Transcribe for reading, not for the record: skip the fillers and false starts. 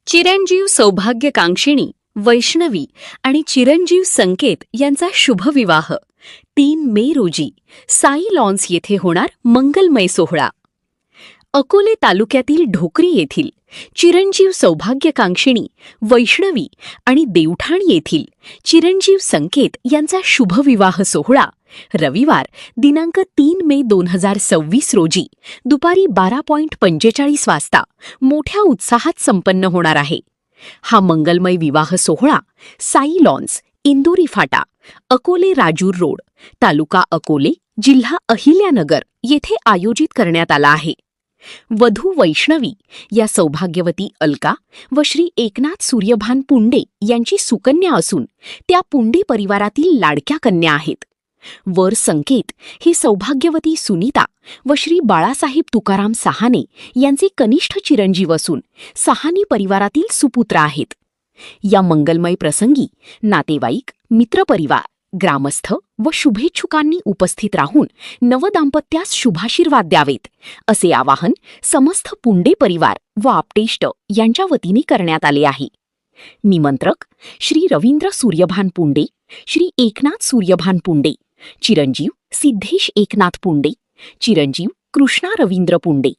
चिरंजीव सौभाग्यकांक्षिणी वैष्णवी आणि चिरंजीव संकेत यांचा शुभविवाह 3 मे रोजी साई लॉन्स येथे होणार मंगलमय सोहळा. अकोले तालुक्यातील ढोकरी येथील चिरंजीव सौभाग्यकांक्षिणी वैष्णवी आणि देवठाण येथील चिरंजीव संकेत यांचा शुभविवाह सोहळा रविवार दिनांक 3 मे 2026 रोजी दुपारी 12:45 वाजता मोठ्या उत्साहात संपन्न होणार आहे. हा मंगलमय विवाह सोहळा साई लॉन्स, इंदोरी फाटा, अकोले राजूर रोड, तालुका अकोले, जिल्हा अहिल्यानगर येथे आयोजित करण्यात आला आहे. वधू वैष्णवी या सौभाग्यवती अलका व श्री एकनाथ सूर्यभान पुंडे यांची सुकन्या असून त्या पुंडे परिवारातील लाडक्या कन्या आहेत. वर संकेत हे सौभाग्यवती सुनीता व श्री बाळासाहेब तुकाराम सहाने यांचे कनिष्ठ चिरंजीव असून सहाने परिवारातील सुपुत्र आहेत. या मंगलमय प्रसंगी नातेवाईक, मित्रपरिवार, ग्रामस्थ व शुभेच्छुकांनी उपस्थित राहून नवदाम्पत्यास शुभाशीर्वाद द्यावेत असे आवाहन समस्त पुंडे परिवार व आपटेष्ट यांच्या वतीने करण्यात आले आहे. निमंत्रक श्री रवींद्र सूर्यभान पुंडे, श्री एकनाथ सूर्यभान पुंडे, चिरंजीव सिद्धेश एकनाथ पुंडे, चिरंजीव कृष्णा रवींद्र पुंडे.